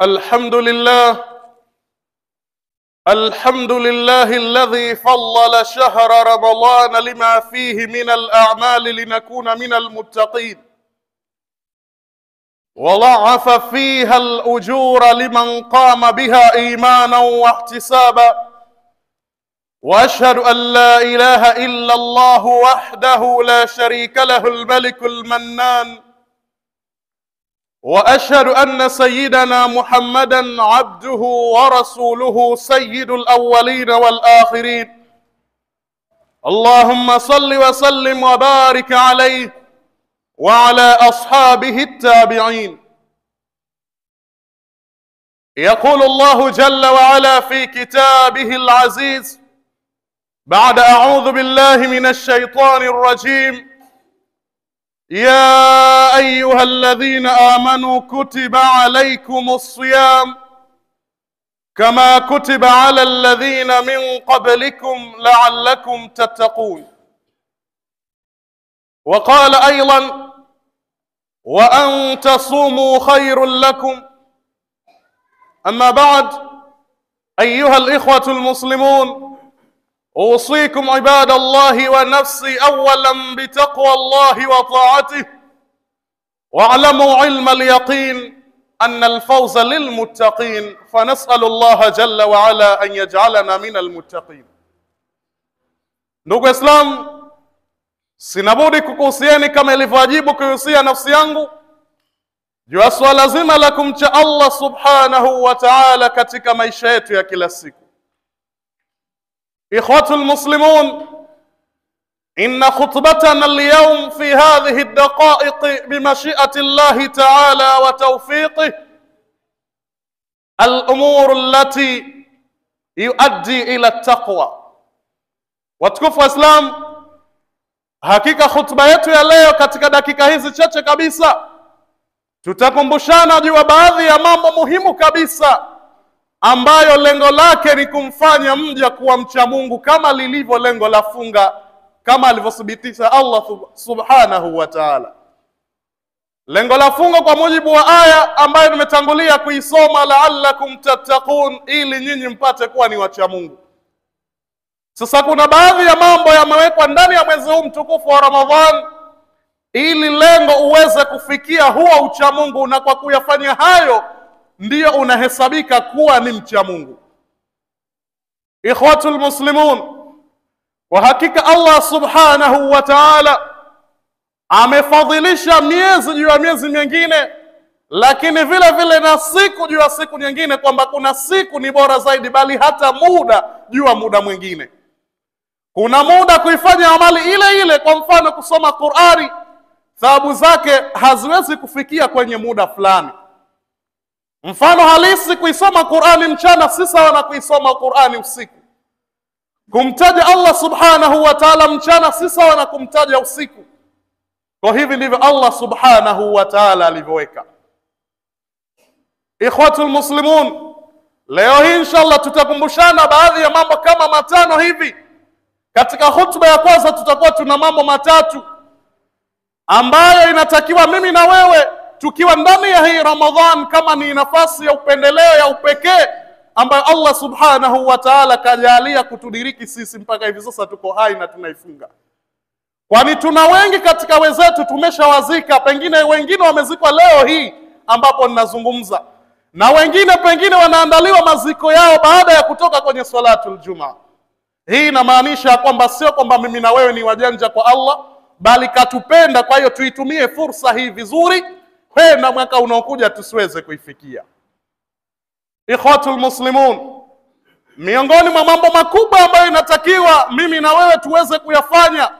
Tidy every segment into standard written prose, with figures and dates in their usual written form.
الحمد لله الذي فضل شهر رمضان لما فيه من الأعمال لنكون من المتقين، وضاعف فيها الأجور لمن قام بها إيمانا واحتسابا. وأشهد أن لا إله إلا الله وحده لا شريك له الملك المنان، وأشهد أن سيدنا محمدا عبده ورسوله سيد الأولين والآخرين. اللهم صل وسلم وبارك عليه وعلى أصحابه التابعين. يقول الله جل وعلا في كتابه العزيز بعد أعوذ بالله من الشيطان الرجيم: يا أيها الذين آمنوا كتب عليكم الصيام كما كتب على الذين من قبلكم لعلكم تتقون. وقال أيضا: وأن تصوموا خير لكم. أما بعد، أيها الإخوة المسلمون، أوصيكم عباد الله ونفسي أولا بتقوى الله وطاعته، واعلموا علم اليقين أن الفوز للمتقين، فنسأل الله جل وعلا أن يجعلنا من المتقين. Ndugu Islam, sinabudi kukuhusieni kama ilivyowajibu kuhusia nafsi yangu juu ya swala zima la kumcha Allah subhanahu wa ta'ala katika maisha yetu ya kila siku. إخوة المسلمون، إن خطبتنا اليوم في هذه الدقائق بمشيئة الله تعالى وتوفيقه الأمور التي يؤدي إلى التقوى. Watukufu wa Islam, hakika khutba yetu ya leo katika dakika hizi chache kabisa tutakumbushana juu ya baadhi ya mambo muhimu kabisa ambayo lengo lake ni kumfanya mja kuwa mcha Mungu, kama lilivyo lengo la funga, kama alivyothibitisha Allah subhanahu wa ta'ala. Lengo la funga kwa mujibu wa aya ambayo nimetangulia kuisoma, la'allakum tattaqun, ili nyinyi mpate kuwa ni wacha Mungu. Sasa kuna baadhi ya mambo yamewekwa ndani ya mwezi huu mtukufu wa Ramadhan ili lengo uweze kufikia huo ucha Mungu, na kwa kuyafanya hayo ndiyo unahesabika kuwa ni mcha Mungu. Ikhwatul muslimun, kwa hakika Allah subhanahu wa ta'ala amefadhilisha miezi juu ya miezi mingine, lakini vile vile na siku juu ya siku nyingine, kwamba kuna siku ni bora zaidi, bali hata muda juu ya muda mwingine. Kuna muda kuifanya amali ile ile, kwa mfano kusoma Qur'ani, thawabu zake haziwezi kufikia kwenye muda fulani. Mfano halisi, kuisoma Qur'ani mchana si sawa na kuisoma Qur'ani usiku. Kumtaja Allah subhanahu wa ta'ala mchana si sawa na kumtaja usiku. Kwa hivi ndivyo Allah subhanahu wa ta'ala alivyoweka. Ikhwatul muslimun, leo hii inshallah tutakumbushana baadhi ya mambo kama matano hivi. Katika hutuba ya kwanza tutakuwa tuna mambo matatu ambayo inatakiwa mimi na wewe tukiwa ndani ya hii Ramadhan, kama ni nafasi ya upendeleo ya upekee ambayo Allah subhanahu wa ta'ala kajalia kutudiriki sisi mpaka hivi sasa tuko hai na tunaifunga. Kwani tuna wengi katika wenzetu tumeshawazika, pengine wengine wamezikwa leo hii ambapo ninazungumza, na wengine pengine wanaandaliwa maziko yao baada ya kutoka kwenye salatul Jumaa. Hii inamaanisha kwamba sio kwamba mimi na wewe ni wajanja kwa Allah, bali katupenda, kwa hiyo tuitumie fursa hii vizuri, na mwaka unaokuja tusiweze kuifikia. Ikhwatul muslimun, miongoni mwa mambo makubwa ambayo inatakiwa mimi na wewe tuweze kuyafanya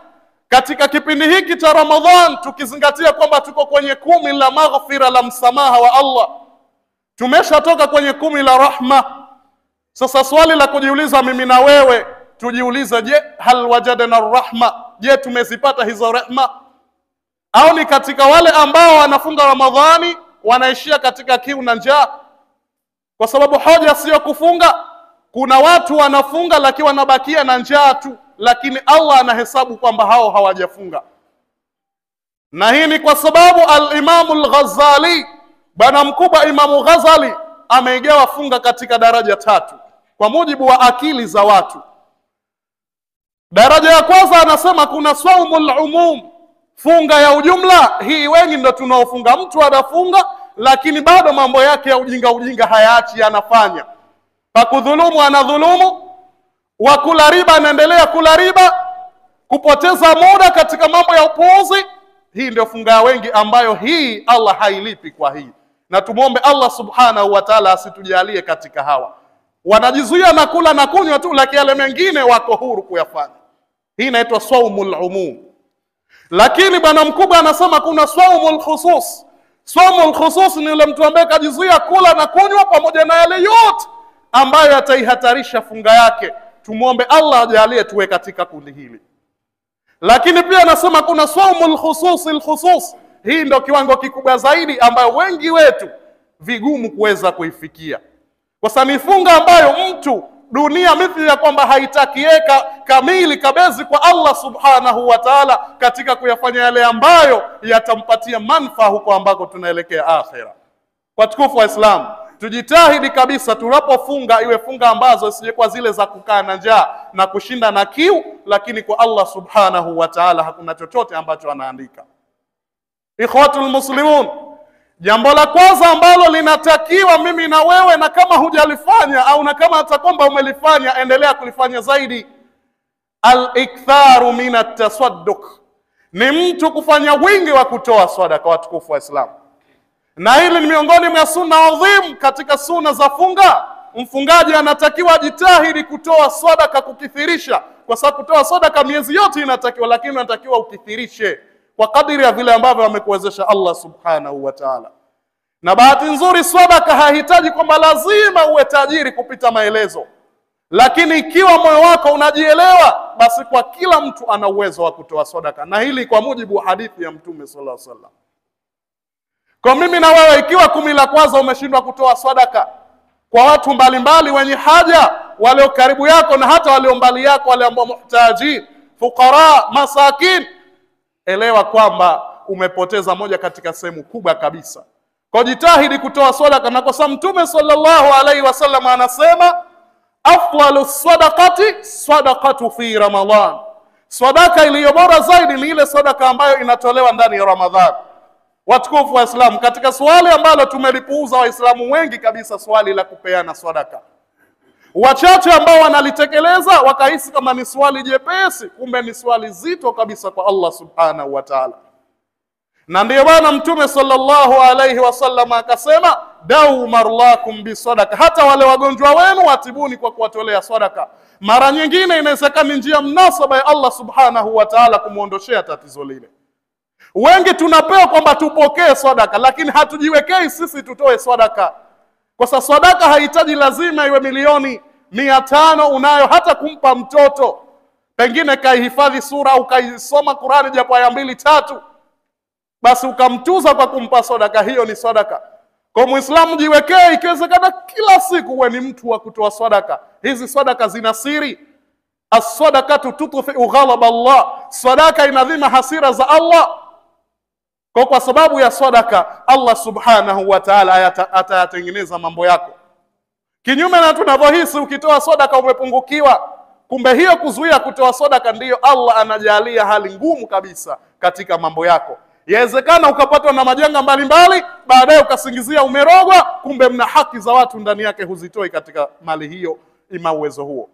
katika kipindi hiki cha Ramadhan, tukizingatia kwamba tuko kwenye 10 la maghfira, la msamaha wa Allah, tumeshatoka kwenye 10 la rahma. Sasa swali la kujiuliza mimi na wewe tujiulize, je, hal wajadna rahma? Je, tumezipata hizo rehma? Au ni katika wale ambao wanafunga Ramadhani wanaishia katika kiu na njaa? Kwa sababu hoja sio kufunga. Kuna watu wanafunga lakini wanabakia na njaa tu, lakini Allah anahesabu kwamba hao hawajafunga. Na hii ni kwa sababu al-Imam al-Ghazali, bwana mkubwa Imamu Ghazali ameigawa funga katika daraja tatu kwa mujibu wa akili za watu. Daraja ya kwanza anasema kuna saumul umum, funga ya ujumla. Hii wengi ndo tunaofunga. Mtu anafunga lakini bado mambo yake ya ujinga hayaachi, anafanya. Pakudhulumu anadhulumu, wa kula riba anaendelea kula riba, kupoteza muda katika mambo ya upuuzi. Hii ndio funga ya wengi ambayo hii Allah hailipi kwa hii. Na tumuombe Allah subhanahu wa ta'ala asitujalie katika hawa. Wanajizuia na kula na kunywa tu, lakini yale mengine wako huru kuyafanya. Hii inaitwa saumul umum. Lakini bwana mkubwa anasema kuna saumul khusus. Saumul khusus ni yule mtu ambaye kajizuia kula na kunywa pamoja na yale yote ambayo yataihatarisha funga yake. Tumuombe Allah ajalie tuwe katika kundi hili. Lakini pia anasema kuna saumul khusus. Hii ndio kiwango kikubwa zaidi ambayo wengi wetu vigumu kuweza kuifikia. Kwa sababu ni funga ambayo mtu dunia mithili ya kwamba haitakieka kamili kabezi kwa Allah subhanahu wa ta'ala katika kuyafanya yale ambayo yatampatia manufaa huko ambako tunaelekea akhera. Kwa tukufu wa Islam, tujitahidi kabisa tunapofunga iwe funga ambazo sije kwa zile za kukaa na njaa na kushinda na kiu, lakini kwa Allah subhanahu wa ta'ala hakuna chochote ambacho anaandika. Ikhwatul muslimun, jambo la kwanza ambalo linatakiwa mimi na wewe, na kama hujalifanya au na kama hata kwamba umelifanya endelea kulifanya zaidi, al-iktharu min at-tasadduq, ni mtu kufanya wingi wa kutoa sadaka. Watukufu wa Islam, na hili ni miongoni mwa sunna adhim katika sunna za funga. Mfungaji anatakiwa jitahidi kutoa sadaka, kukithirisha, kwa sababu kutoa sadaka miezi yote inatakiwa, lakini unatakiwa ukithirishe kwa kadiri ya vile ambavyo amekuwezesha Allah subhanahu wa ta'ala. Na bahati nzuri sadaka hahitaji kwamba lazima uwe tajiri kupita maelezo, lakini ikiwa moyo wako unajielewa, basi kwa kila mtu ana uwezo wa kutoa sadaka, na hili kwa mujibu wa hadithi ya Mtume sallallahu alaihi wasallam. Kwa mimi na wewe, ikiwa 10 la kwanza umeshindwa kutoa sadaka kwa watu mbalimbali wenye haja, walio karibu yako na hata walio mbali yako, wale ambao muhtaji, fuqara, masakin, elewa kwamba umepoteza moja katika sehemu kubwa kabisa. Kwa jitahidi kutoa sadaka, na kwa sababu Mtume sallallahu alaihi wasallam anasema afdalu sadaqati sadaqatu fi Ramadhan, sadaka iliyo bora zaidi ni ile sadaka ambayo inatolewa ndani ya Ramadhani. Watukufu wa Islam, katika swali ambalo tumelipuuza Waislamu wengi kabisa, swali la kupeana sadaka. Wachache ambao wanalitekeleza wakahisi kama ni swali jepesi, kumbe ni swali zito kabisa kwa Allah subhanahu wa ta'ala. Na ndiyo maana Mtume sallallahu alaihi wasallam akasema dau marlakum bi sadaka, hata wale wagonjwa wenu watibuni kwa kuwatolea sadaka. Mara nyingine inawezekana njia mnasaba ya Allah subhanahu wa ta'ala kumuondoshea tatizo lile. Wengi tunapewa kwamba tupokee sadaka, lakini hatujiwekei sisi tutoe sadaka. Kwa sababu sadaka haihitaji lazima iwe milioni 500 unayo, hata kumpa mtoto pengine kaihifadhi sura au kaisoma Qur'ani japo aya 2-3, basi ukamtuza kwa kumpa sadaka, hiyo ni sadaka. Kwa Muislamu jiwekee, ikiwezekana kila siku uwe ni mtu wa kutoa sadaka. Hizi sadaka zina siri. As-sadaqatu tutfi'u ghadab Allah, sadaka inadhima hasira za Allah. Kwa sababu ya sadaka Allah subhanahu wa ta'ala atayatengeneza mambo yako. Kinyume na tunavyohisi, ukitoa sadaka umepungukiwa, kumbe hiyo kuzuia kutoa sadaka ndiyo Allah anajalia hali ngumu kabisa katika mambo yako. Yawezekana ukapatwa na majanga mbalimbali, baadaye ukasingizia umerogwa, kumbe mna haki za watu ndani yake huzitoi katika mali hiyo, ima uwezo huo.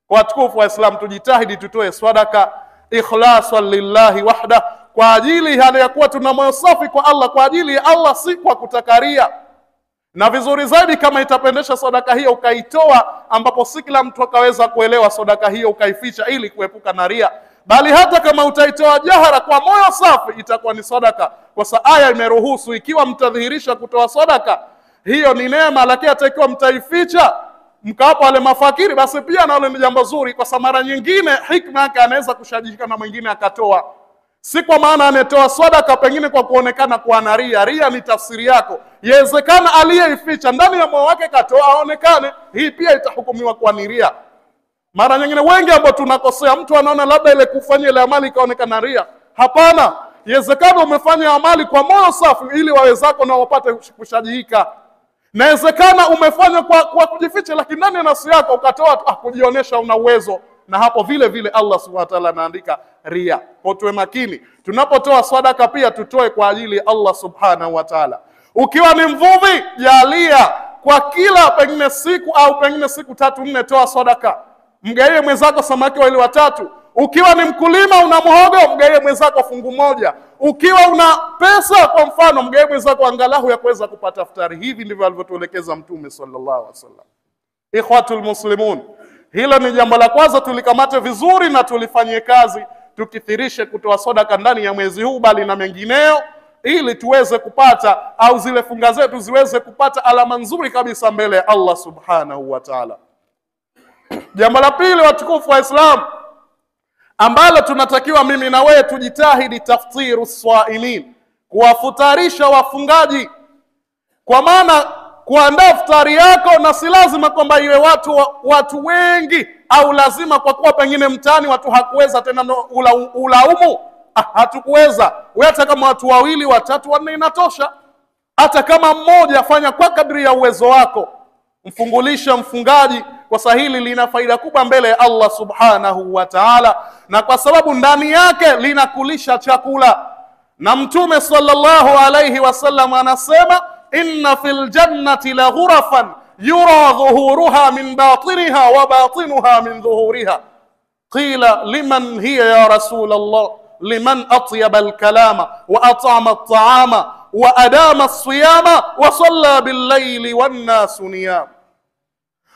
Kwa watukufu wa Islam, tujitahidi tutoe sadaka ikhlasan lillahi wahda, kwa ajili hali ya kuwa tuna moyo safi kwa Allah, kwa ajili ya Allah, si kwa kutakaria. Na vizuri zaidi kama itapendesha sadaka hiyo ukaitoa ambapo si kila mtu akaweza kuelewa sadaka hiyo, ukaificha ili kuepuka na ria. Bali hata kama utaitoa jahara kwa moyo safi itakuwa ni sadaka, kwa sababu aya imeruhusu. Ikiwa mtadhihirisha kutoa sadaka, hiyo ni neema, lakini hata ikiwa mtaificha mkawapa wale mafakiri, basi pia nalo ni jambo zuri, kwa sababu mara nyingine hikma yake anaweza kushajika na mwingine akatoa. Si kwa maana anatoa sadaka pengine kwa kuonekana kwa na ria. Ria ni tafsiri yako. Yawezekana aliyeificha ndani ya moyo wake katoa aonekane, hii pia itahukumiwa kwa ni ria. Mara nyingine wengi ambao tunakosea, mtu anaona labda ile kufanya ile amali ikaonekana ria. Hapana, yawezekana umefanya amali kwa moyo safi ili wawezako na wapate kushajika. Inawezekana umefanya kwa kujificha, lakini ndani ya nafsi yako ukatoa kujionyesha una uwezo, na hapo vile vile Allah subhanahu wa ta'ala anaandika ria. Kwa tuwe makini tunapotoa sadaka, pia tutoe kwa ajili ya Allah subhanahu wa ta'ala. Ukiwa ni mvuvi, jalia kwa kila pengine siku au pengine siku 3-4 toa sadaka, mgaie mwenzako samaki wale watatu. Ukiwa ni mkulima una muhogo, mgaie mwenzako fungu moja. Ukiwa una pesa kwa mfano, mgaie mwenzako angalau ya kuweza kupata iftari. Hivi ndivyo alivyotuelekeza Mtume sallallahu alaihi wasallam. Ikhwatul muslimun, hilo ni jambo la kwanza, tulikamate vizuri na tulifanyie kazi, tukithirishe kutoa sadaka ndani ya mwezi huu bali na mengineo, ili tuweze kupata au zile funga zetu ziweze kupata alama nzuri kabisa mbele ya Allah subhanahu wa ta'ala. Jambo la pili, watukufu wa Islam, ambalo tunatakiwa mimi na wewe tujitahidi, taftiru swaimin, kuwafutarisha wafungaji. Kwa maana kuandaa iftari yako, na si lazima kwamba iwe watu wengi, au lazima kwa kuwa pengine mtaani watu hakuweza tena ulaumu. Hatukuweza. Wewe hata kama watu 2, 3, 4 inatosha. Hata kama mmoja, fanya kwa kadri ya uwezo wako. Mfungulisha mfungaji, kwa sahili lina faida kubwa mbele ya Allah subhanahu wa ta'ala, na kwa sababu ndani yake linakulisha chakula. Na Mtume sallallahu alayhi wasallam anasema, inna fil jannati la ghurafan yura dhuhuruha min batiniha wa batinuha min dhuhuriha. Qila liman hiya ya Rasul Allah? liman atyaba al-kalama wa at'ama at-ta'ama wa adama as-siyama wa salla bil-layli wan-nasu niyam.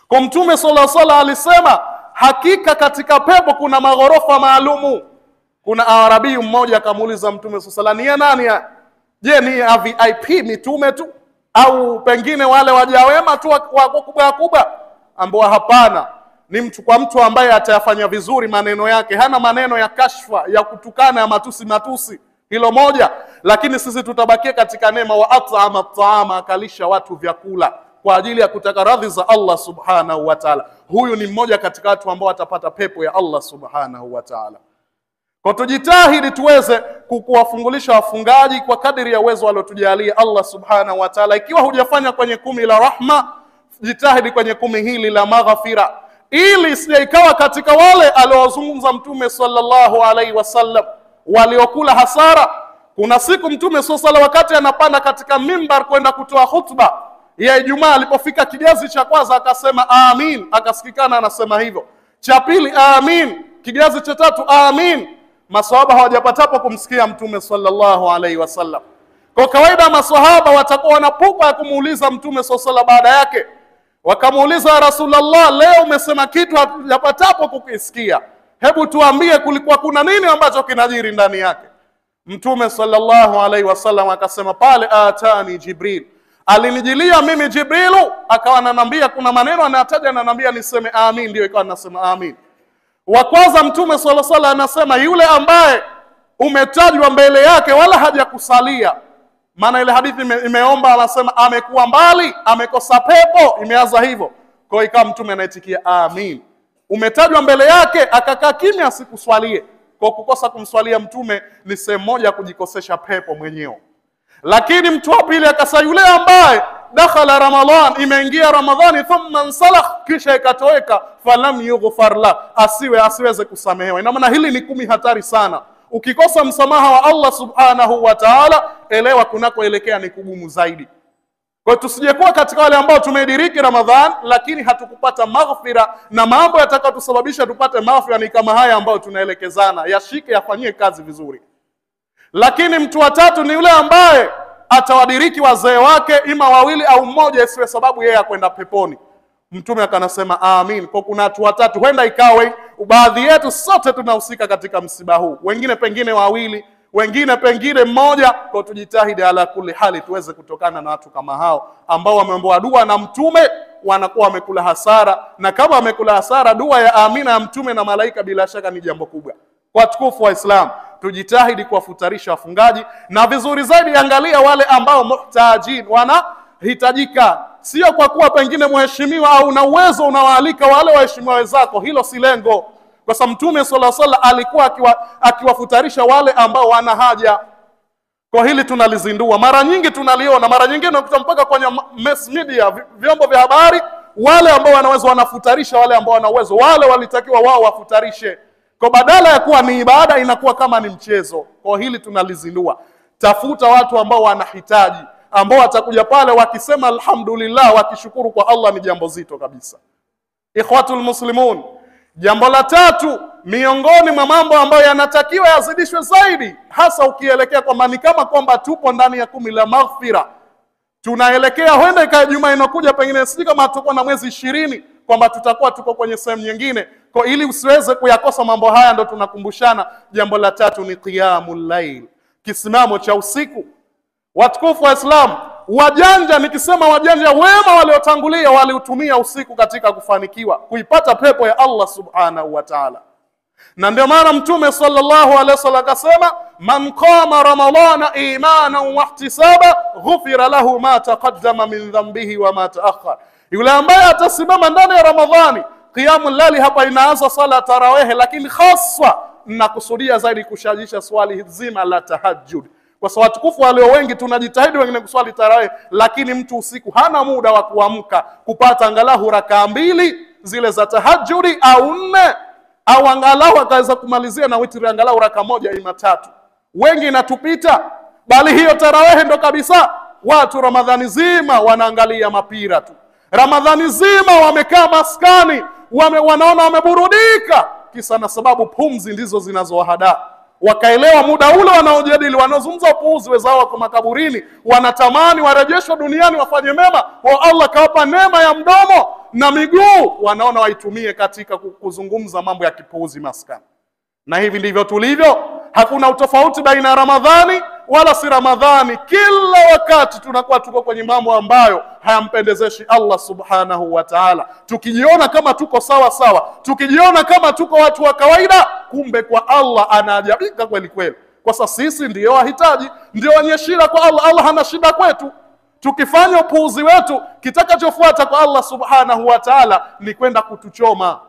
Kwa Mtume sallallahu alaihi wasallam alisema, hakika katika pepo kuna maghorofa maalumu. Kuna Arabi mmoja akamuuliza Mtume sallallahu alaihi wasallam, ni nani? Je, ni VIP mitume tu au pengine wale waja wema tu wakubwa? Ambao hapana, ni mtu ambaye atayafanya vizuri maneno yake, hana maneno ya kashfa, ya kutukana, ya matusi. Hilo moja. Lakini sisi tutabakia katika neema, wa at'ama at-ta'ama, akalisha watu vyakula kwa ajili ya kutaka radhi za Allah subhanahu wa ta'ala. Huyu ni mmoja katika watu ambao watapata pepo ya Allah subhanahu wa ta'ala. Kwa tujitahidi tuweze kuwafungulisha wafungaji kwa kadiri ya uwezo aliotujalia Allah subhanahu wa ta'ala. Ikiwa hujafanya kwenye 10 la rahma, jitahidi kwenye 10 hili la maghfira, ili sije ikawa katika wale aliozungumza Mtume sallallahu alaihi wasallam waliokula hasara. Kuna siku Mtume sallallahu wakati anapanda katika mimbar kwenda kutoa khutba ya Ijumaa, alipofika kigazi cha kwanza akasema amin, akasikikana anasema hivyo. Cha pili amin, kigazi cha tatu amin. Maswahaba hawajapatapo kumsikia Mtume sallallahu alaihi wasallam. Kwa kawaida maswahaba watakuwa wanapupa ya kumuuliza Mtume sallallahu baada yake. Wakamuuliza, Rasulullah, leo umesema kitu hatujapatapo kukisikia, hebu tuambie kulikuwa kuna nini ambacho kinajiri ndani yake? Mtume sallallahu alaihi wasallam akasema, pale atani Jibril, alinijilia mimi Jibrilu, akawa ananiambia kuna maneno anataja, ananiambia niseme amin, ndio ikawa nasema amin. Wa kwanza Mtume sallallahu alaihi wasallam anasema, yule ambaye umetajwa mbele yake wala hajakusalia. Maana ile hadithi imeomba, anasema amekuwa mbali, amekosa pepo, imeanza hivyo. Kwa ikawa Mtume anaitikia amin. Umetajwa mbele yake akakaa kimya, asikuswalie. Kwa kukosa kumswalia Mtume ni sehemu moja kujikosesha pepo mwenyewe. Lakini mtu wa pili akasema, yule ambaye dakhala Ramadhan, imeingia Ramadhani, thumma nsalakh, kisha ikatoweka, falam yughfar la, asiweze kusamehewa. Ina maana hili ni 10 hatari sana. Ukikosa msamaha wa Allah subhanahu wa ta'ala, elewa kunakoelekea ni kugumu zaidi. Kwa tusijekuwa katika wale ambao tumediriki Ramadhan lakini hatukupata maghfira, na mambo yatakayotusababisha tupate maghfira ni kama haya ambayo tunaelekezana, yashike, yafanyie kazi vizuri. Lakini mtu wa tatu ni yule ambaye atawadiriki wazee wake, ima 2 au 1, isiwe sababu yeye akwenda peponi. Mtume akanasema amin. Kwa kuna watu watatu, huenda ikawe baadhi yetu sote tunahusika katika msiba huu, wengine pengine 2, wengine pengine 1. Kwa tujitahidi ala kuli hali tuweze kutokana na watu kama hao ambao wameomba dua na Mtume, wanakuwa wamekula hasara. Na kama wamekula hasara, dua ya amina ya Mtume na malaika bila shaka ni jambo kubwa. Kwa tukufu wa Islam, tujitahidi kuwafutarisha wafungaji, na vizuri zaidi angalia wale ambao muhtajin, wanahitajika. Sio kwa kuwa pengine mheshimiwa au na uwezo unawaalika wale waheshimiwa wenzako, hilo si lengo. Kwa sababu Mtume sallallahu alaihi wasallam alikuwa akiwafutarisha wale ambao wana haja. Kwa hili tunalizindua, mara nyingi tunaliona, mara nyingine unakuta mpaka kwenye mass media, vyombo vya habari, wale ambao wanaweza wanafutarisha wale ambao wana uwezo, wale walitakiwa wao wafutarishe. Kwa badala ya kuwa ni ibada inakuwa kama ni mchezo. Kwa hili tunalizindua. Tafuta watu ambao wanahitaji, ambao watakuja pale wakisema alhamdulillah, wakishukuru kwa Allah, ni jambo zito kabisa. Ikhwatul muslimun, jambo la tatu miongoni mwa mambo ambayo yanatakiwa yazidishwe zaidi, hasa ukielekea kwamba ni kama kwamba tupo ndani ya 10 la maghfira. Tunaelekea huenda ikawa juma inakuja, pengine sisi kama tutakuwa na mwezi 20 kwamba tutakuwa tuko kwenye sehemu nyingine. Kwa ili usiweze kuyakosa mambo haya, ndo tunakumbushana jambo la tatu ni qiyamul layl, kisimamo cha usiku. Watukufu wa Islam, wajanja, nikisema wajanja, wema waliotangulia waliutumia usiku katika kufanikiwa kuipata pepo ya Allah subhanahu wa ta'ala. Na ndio maana Mtume sallallahu alaihi wasallam akasema, man qama ramadhana imanan wa ihtisaba ghufira lahu ma taqaddama min dhanbihi wa ma ta'akhkhar. Yule ambaye atasimama ndani ya Ramadhani, qiyamul layl, hapa inaanza sala tarawih, lakini hasa nakusudia zaidi kushajisha swali zima la tahajjud. Kwa sababu watukufu walio wengi tunajitahidi wengine kuswali tarawih, lakini mtu usiku hana muda wa kuamka kupata angalau rakaa 2 zile za tahajjudi au 4, au angalau akaweza kumalizia na witri angalau rakaa 1 ima 3. Wengi inatupita, bali hiyo tarawih ndo kabisa. Watu Ramadhani zima wanaangalia mapira tu, Ramadhani zima wamekaa maskani, wanaona wameburudika, kisa na sababu pumzi ndizo zinazowahadaa. Wakaelewa muda ule wanaojadili, wanaozungumza upuuzi wezao wako makaburini, wanatamani warejeshwe duniani wafanye mema, wa Allah kawapa neema ya mdomo na miguu, wanaona waitumie katika kuzungumza mambo ya kipuuzi maskani. Na hivi ndivyo tulivyo. Hakuna utofauti baina ya Ramadhani wala si Ramadhani. Kila wakati tunakuwa tuko kwenye mambo ambayo hayampendezeshi Allah subhanahu wa ta'ala. Tukijiona kama tuko sawa sawa, tukijiona kama tuko watu wa kawaida, kumbe kwa Allah anaajabika kweli kweli. Kwa sababu sisi ndio wahitaji, ndio wenye shida kwa Allah. Allah hana shida kwetu. Tukifanya upuuzi wetu, kitakachofuata kwa Allah subhanahu wa ta'ala ni kwenda kutuchoma.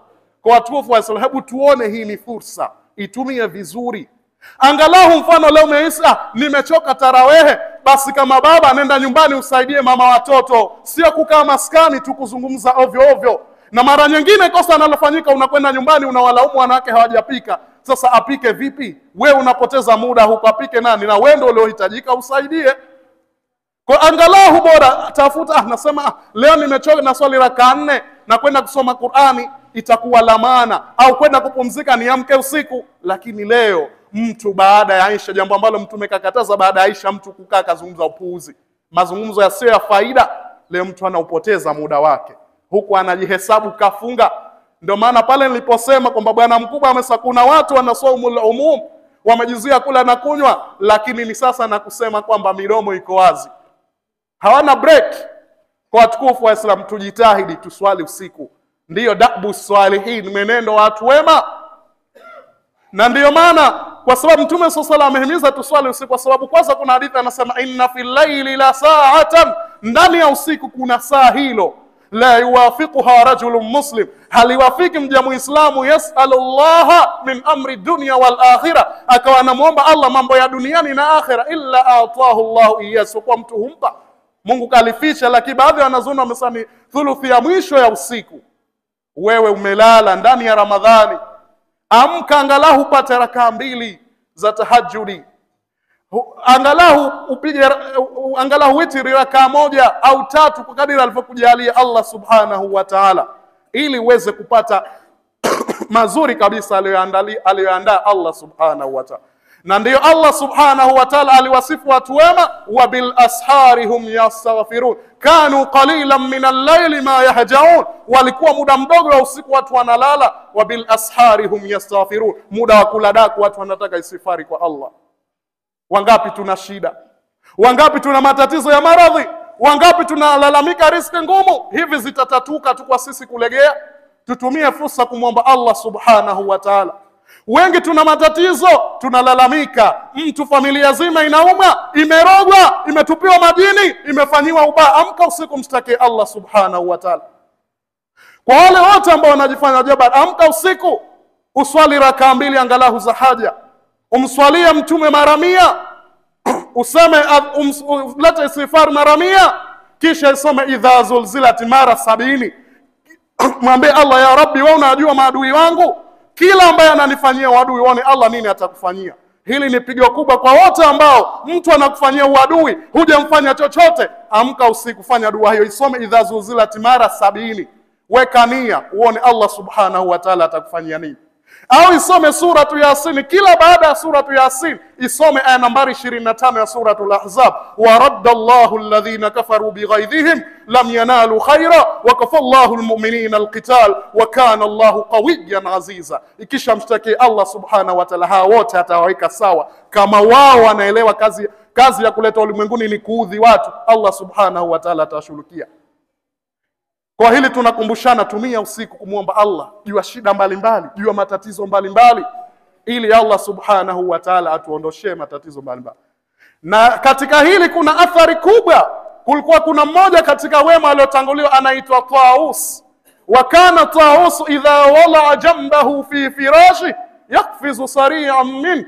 Kwa watukufu wa Islam, hebu tuone hii ni fursa, itumie vizuri. Angalau mfano leo umeisa, nimechoka tarawehe, basi kama baba nenda nyumbani usaidie mama watoto, sio kukaa maskani tu kuzungumza ovyo ovyo. Na mara nyingine kosa analofanyika, unakwenda nyumbani unawalaumu wanawake hawajapika. Sasa apike vipi? Wewe unapoteza muda huko, apike nani? Na wewe ndio uliohitajika usaidie. Kwa angalau bora tafuta, nasema leo nimechoka na swali rakaa 4 na kwenda kusoma Qur'ani, itakuwa la maana, au kwenda kupumzika niamke usiku. Lakini leo mtu baada ya Aisha, jambo ambalo Mtume kakataza baada ya Aisha mtu kukaa kazungumza upuuzi, mazungumzo yasiyo ya faida, leo mtu anaupoteza muda wake huku anajihesabu kafunga. Ndio maana pale niliposema kwamba bwana mkubwa amesa, kuna watu wanasaumul umum, wamejizuia kula na kunywa, lakini ni sasa na kusema kwamba midomo iko wazi, hawana break. Kwa watukufu wa Islam, tujitahidi tuswali usiku. Ndiyo dabu swalihin, mwenendo watu wema. Na ndiyo maana kwa sababu Mtume sallallahu alayhi amehimiza tuswali usiku, kwa sababu kwanza kuna hadithi anasema, inna fil layli la sa'atan, ndani ya usiku kuna saa hilo, la yuwafiquha rajulun muslim, haliwafiki mja muislamu, yasalullaha min amri dunya wal akhirah, akawa anamuomba Allah mambo ya duniani na akhira, illa atahu Allahu iyasu, kwa mtu humpa. Mungu kalificha, lakini baadhi ya wanazuoni wamesema thuluthi ya mwisho ya usiku. Wewe umelala ndani ya Ramadhani, amka angalau upate rakaa 2 za tahajjudi, angalau upige angalau witri rakaa 1 au 3 kwa kadiri alivyokujalia Allah subhanahu wa ta'ala, ili uweze kupata mazuri kabisa aliyoandaa Allah subhanahu wa ta'ala. Na ndiyo Allah subhanahu wa ta'ala aliwasifu watu wema, wa bil ashari hum yastaghfirun kanu qalilan min al-layli ma yahjaun, walikuwa muda mdogo wa usiku watu wanalala. Wa bil ashari hum yastaghfirun, muda wa kula daku watu wanataka istighfari kwa Allah. Wangapi tuna shida, wangapi tuna matatizo ya maradhi, wangapi tunalalamika riziki ngumu. Hivi zitatatuka tu kwa sisi kulegea? Tutumie fursa kumwomba Allah subhanahu wa ta'ala. Wengi tuna matatizo, tunalalamika, mtu familia zima inauma, imerogwa, imetupiwa majini, imefanyiwa ubaya. Amka usiku mshtaki Allah subhanahu wa ta'ala. Kwa wale wote ambao wanajifanya jabari, amka usiku uswali rakaa 2 angalau za haja, umswalie Mtume mara 100, useme leta istighfar mara 100, kisha isome idha zulzilat mara 70. Mwambie Allah, ya Rabbi, wewe unajua maadui wangu, kila ambaye ananifanyia uadui, uone Allah nini atakufanyia. Hili ni pigo kubwa kwa wote ambao mtu anakufanyia uadui, hujamfanya chochote. Amka usiku, fanya dua hiyo, isome idha zulzilat mara 70. Weka nia, uone Allah subhanahu wa ta'ala atakufanyia nini. Au isome suratu Yasin, kila baada ya suratu Yasin isome aya nambari 25 ya suratul Ahzab, wa raddallahu alladhina kafaru bighaidhihim lam yanalu khaira wa kafallahu almu'minina alqital wa kana Allahu qawiyyan aziza. Ikisha mshtaki Allah subhanahu wa ta'ala, hao wote atawaweka sawa. Kama wao wanaelewa kazi ya kuleta ulimwenguni ni kuudhi watu, Allah subhanahu wa ta'ala atawashughulikia. Kwa hili tunakumbushana, tumia usiku kumuomba Allah juu ya shida mbalimbali, juu ya matatizo mbalimbali, ili Allah subhanahu wa ta'ala atuondoshee matatizo mbalimbali. Na katika hili kuna athari kubwa. Kulikuwa kuna mmoja katika wema aliotanguliwa anaitwa Taus. Wa kana Taus idha wala jambahu fi firashi yakfizu sari'an min.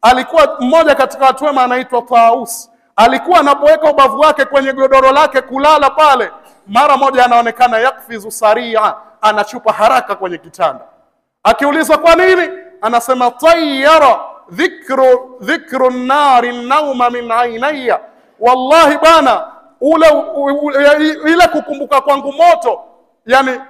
Alikuwa mmoja katika watu wema anaitwa Taus. Alikuwa anapoweka ubavu wake kwenye godoro lake kulala pale, mara moja anaonekana yakfizu saria, anachupa haraka kwenye kitanda. Akiulizwa kwa nini, anasema tayyara dhikru nari nauma min ainaya. Wallahi bana, ile kukumbuka kwangu moto, yani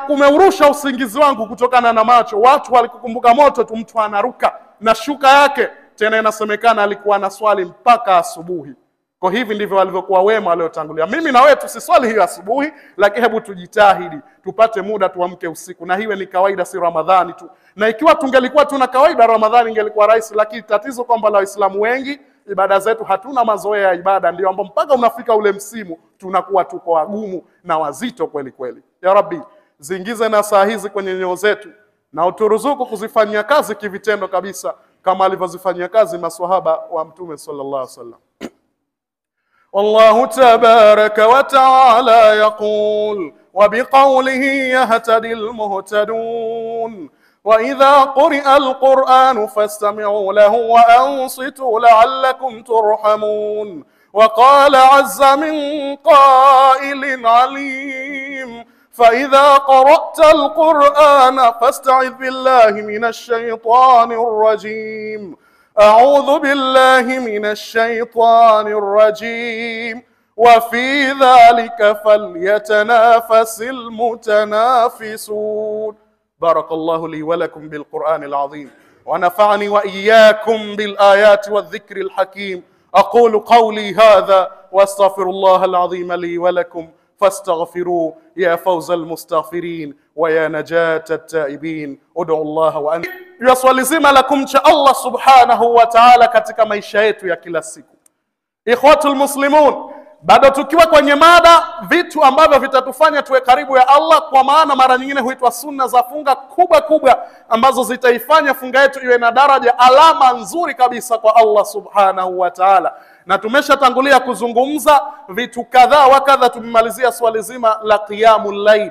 kumeurusha usingizi wangu kutokana na macho. Watu walikukumbuka moto tu, mtu anaruka na shuka yake. Tena inasemekana alikuwa na swali mpaka asubuhi. Kwa hivi ndivyo walivyokuwa wema waliotangulia. Mimi na wewe tusiswali hiyo asubuhi, lakini hebu tujitahidi tupate muda tuamke usiku, na hiwe ni kawaida, si Ramadhani tu. Na ikiwa tungelikuwa tuna kawaida Ramadhani ingelikuwa rahisi, lakini tatizo kwamba la Waislamu wengi ibada zetu hatuna mazoea ya ibada, ndio ambapo mpaka unafika ule msimu tunakuwa tuko wagumu na wazito kweli kweli. Ya Rabbi, ziingize na saa hizi kwenye nyoyo zetu na uturuzuku kuzifanyia kazi kivitendo kabisa, kama alivyozifanyia kazi maswahaba wa Mtume sallallahu alaihi wasallam. والله تبارك وتعالى يقول وبقوله يهتدي المهتدون وإذا قرئ القرآن فاستمعوا له وأنصتوا لعلكم ترحمون وقال عز من قائل عليم فإذا قرأت القرآن فاستعذ بالله من الشيطان الرجيم أعوذ بالله من الشيطان الرجيم وفي ذلك فليتنافس المتنافسون. بارك الله لي ولكم بالقرآن العظيم ونفعني وإياكم بالآيات والذكر الحكيم. أقول قولي هذا واستغفر الله العظيم لي ولكم فاستغفروه يا فوز المستغفرين ويا نجاة التائبين. ادعوا الله وأن يصلي zima la kumcha Allah subhanahu wa ta'ala katika maisha yetu ya kila siku. Ikhwatul muslimun, bado tukiwa kwenye mada vitu ambavyo vitatufanya tuwe karibu ya Allah, kwa maana mara nyingine huitwa sunna za funga kubwa ambazo zitaifanya funga yetu iwe na daraja, alama nzuri kabisa kwa Allah subhanahu wa ta'ala. Na tumeshatangulia kuzungumza vitu kadhaa wa kadha. Tumemalizia swali zima la qiyamul layl,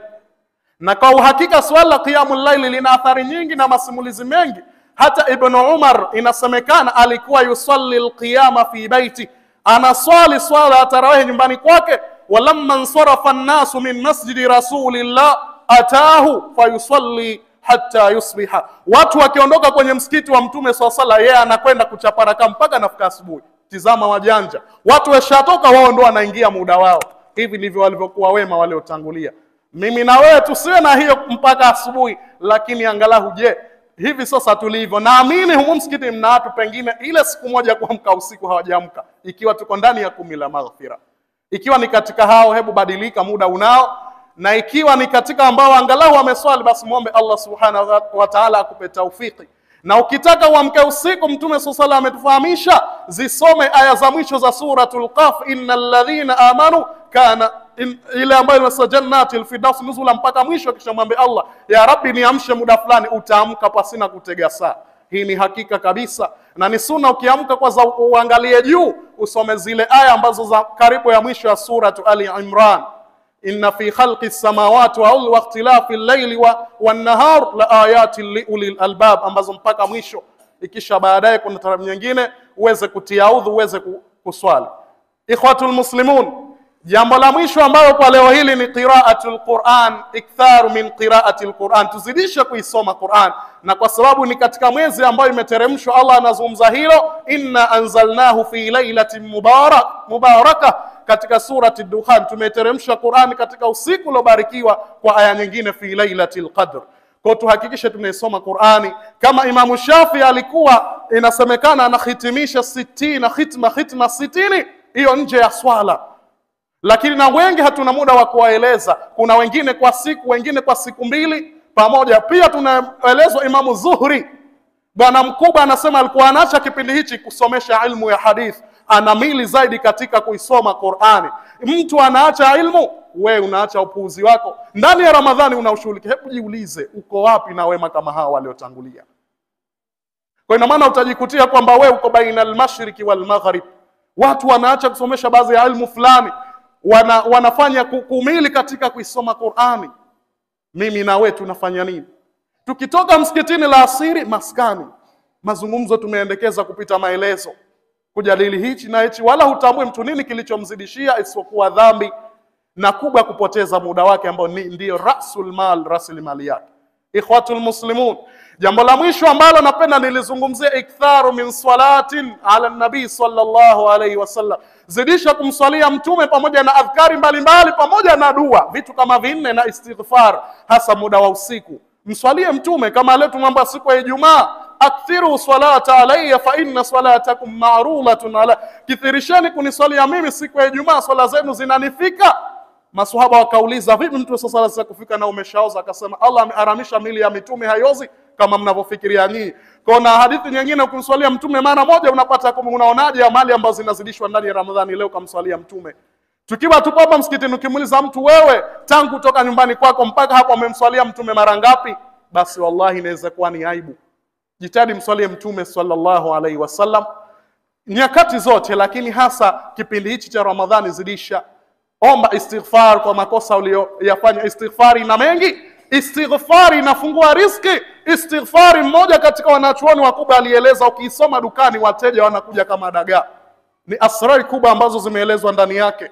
na kwa uhakika swala la qiyamul layl lina athari nyingi na masimulizi mengi. Hata Ibn Umar inasemekana alikuwa yusalli alqiyama fi baiti, anaswali swala ya tarawih nyumbani kwake. Walamma ansarafa an-nasu min masjidi rasulillah atahu fayusalli hatta yusbiha. Watu wakiondoka kwenye msikiti wa Mtume swalla, yeye anakwenda kuchaparaka mpaka anafika asubuhi. Tizama wajanja, watu washatoka, wao ndio wanaingia muda wao. Hivi ndivyo walivyokuwa wema waliotangulia. Mimi na wewe tusiwe na hiyo mpaka asubuhi, lakini angalau je, hivi sasa tulivyo, naamini humu msikiti mna watu pengine ile siku moja kuamka usiku hawajaamka, ikiwa tuko ndani ya 10 la maghfira. Ikiwa ni katika hao, hebu badilika, muda unao. Na ikiwa ni katika ambao angalau wameswali, basi muombe Allah subhanahu wa ta'ala akupe taufiki. Na ukitaka uamke usiku, Mtume sallallahu ametufahamisha zisome aya za mwisho za suratul Qaf, innal ladhina amanu kana ile ambayo inasema jannatil firdaus nuzula mpaka mwisho. Kisha mwombe Allah, ya Rabbi niamshe muda fulani, utaamka pasina kutega saa. Hii ni hakika kabisa, na ni sunna ukiamka kwanza uangalie juu, usome zile aya ambazo za karibu ya mwisho ya suratu Ali Imran, inna fi khalqi samawati wa ikhtilafi al-layli wan-nahar la ayatin li ulil albab, ambazo mpaka mwisho. Ikisha baadaye kuna taramu nyingine uweze kutia udhu, uweze kuswali. Ikhwatul muslimun, jambo la mwisho ambalo kwa leo hili ni qiraatul Qur'an. Iktharu min qiraatil Qur'an, tuzidisha kuisoma Qur'an, na kwa sababu ni katika mwezi ambayo imeteremshwa, Allah anazungumza hilo, inna anzalnahu fi lailatin mubarakah, katika surati Dukhan tumeteremsha Qur'an katika usiku uliobarikiwa, kwa aya nyingine fi lailatil qadr. Kwa tuhakikishe tunaisoma Qur'ani kama Imamu Shafi alikuwa inasemekana anahitimisha 60 khitma 60, hiyo nje ya swala. Lakini na wengi hatuna muda wa kuwaeleza, kuna wengine kwa siku, wengine kwa siku mbili pamoja. Pia tunaelezwa Imamu Zuhri, bwana mkubwa, anasema alikuwa anaacha kipindi hichi kusomesha ilmu ya hadith, anamili zaidi katika kuisoma Qur'ani. Mtu anaacha ilmu, we unaacha upuuzi wako. Ndani ya Ramadhani unaushughulika. Hebu jiulize, uko wapi na wema kama hawa waliotangulia? Kwa ina maana utajikutia kwamba we uko baina al-mashriqi wal maghrib. Watu wanaacha kusomesha baadhi ya ilmu fulani, wanafanya kumili katika kuisoma Qur'ani. Mimi na wewe tunafanya nini? Tukitoka msikitini la asiri, maskani, mazungumzo tumeendekeza kupita maelezo, kujadili hichi na hichi, wala hutambui mtu nini kilichomzidishia isipokuwa dhambi na kubwa kupoteza muda wake ambao ndio rasul mal, rasilimali yake. Ikhwatul muslimun, jambo la mwisho ambalo napenda nilizungumzia, iktharu min salatin ala nabii sallallahu alayhi wasallam, zidisha kumswalia mtume pamoja na adhkari mbalimbali pamoja na dua, vitu kama vinne, na istighfar, hasa muda wa usiku. Mswalie mtume kama leo tumwambia siku ya Ijumaa, akthiru salata alayya fa inna salatakum ma'rulatun ala, kithirisheni kuniswalia mimi siku ya Ijumaa, swala zenu zinanifika. Maswahaba wakauliza, vipi mtu sasa sala kufika na umeshaoza? Akasema, Allah ameharamisha mili ya mitume hayozi kama mnavyofikiria nyinyi. Kuna hadithi nyingine, ukimswalia mtume mara moja unapata kama, unaonaje amali ambazo zinazidishwa ndani ya Ramadhani? Leo kamswalia mtume. Tukiwa tupo hapa msikitini, ukimuuliza mtu, wewe tangu kutoka nyumbani kwako mpaka hapo umemswalia mtume mara ngapi? Basi wallahi inaweza kuwa ni aibu. Jitahidi mswalie mtume sallallahu alaihi wasallam nyakati zote, lakini hasa kipindi hichi cha Ramadhani zidisha. Omba istighfar kwa makosa uliyoyafanya. Istighfari na mengi, istighfari inafungua riziki. Istighfari, mmoja katika wanachuoni wakubwa alieleza, ukiisoma dukani wateja wanakuja kama dagaa. Ni asrari kubwa ambazo zimeelezwa ndani yake.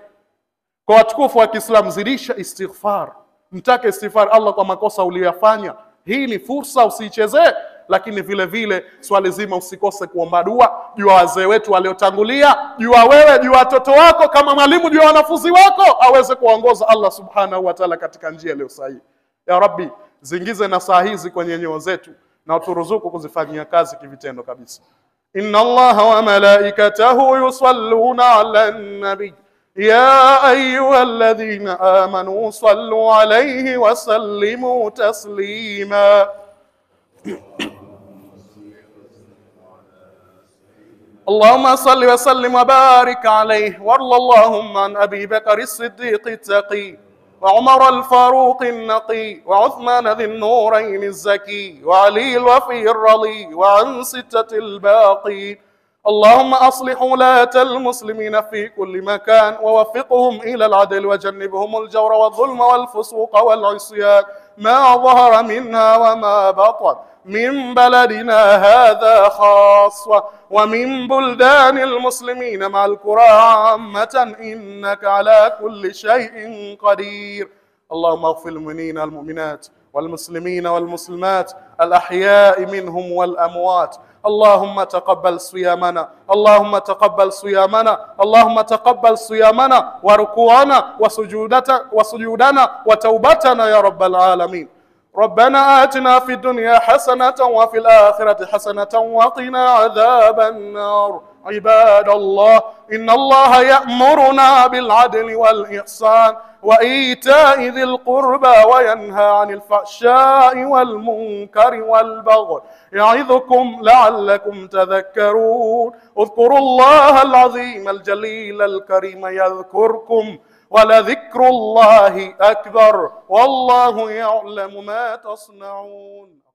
Kwa watukufu wa Kiislamu, zidisha istighfar, mtake istighfar Allah kwa makosa uliyoyafanya. Hii ni fursa, usiichezee. Lakini vile vile swali zima usikose kuomba dua. Jua wazee wetu waliotangulia, jua wewe, jua watoto wako, kama mwalimu jua wanafunzi wako, aweze kuongoza Allah subhanahu wa ta'ala katika njia iliyo sahihi. Ya Rabbi, zingize na saa hizi kwenye nyoyo zetu na uturuzuku kuzifanyia kazi kivitendo kabisa. Inna Allaha wa malaikatahu yusalluna 'alan nabiy ya ayyuhalladhina amanu sallu 'alayhi wa sallimu taslima. اللهم صل وسلم وبارك عليه، وارض اللهم عن أبي بكر الصديق التقي، وعمر الفاروق النقي، وعثمان ذي النورين الزكي، وعلي الوفي الرضي، وعن ستة الباقين. اللهم أصلح ولاة المسلمين في كل مكان، ووفقهم إلى العدل، وجنبهم الجور والظلم والفسوق والعصيان ما ظهر منها وما بطن، من بلدنا هذا خاصة ومن بلدان المسلمين مع القرى عامة، إنك على كل شيء قدير. اللهم اغفر للمؤمنين والمؤمنات والمسلمين والمسلمات الأحياء منهم والأموات. اللهم تقبل صيامنا، اللهم تقبل صيامنا، اللهم تقبل صيامنا وركوعنا وسجودنا وتوبتنا يا رب العالمين. ربنا آتنا في الدنيا حسنة وفي الآخرة حسنة وقنا عذاب النار. عباد الله، إن الله يأمرنا بالعدل والإحسان وإيتاء ذي القربى وينهى عن الفحشاء والمنكر والبغي، يعظكم لعلكم تذكرون. اذكروا الله العظيم الجليل الكريم يذكركم، ولذكر الله أكبر، والله يعلم ما تصنعون.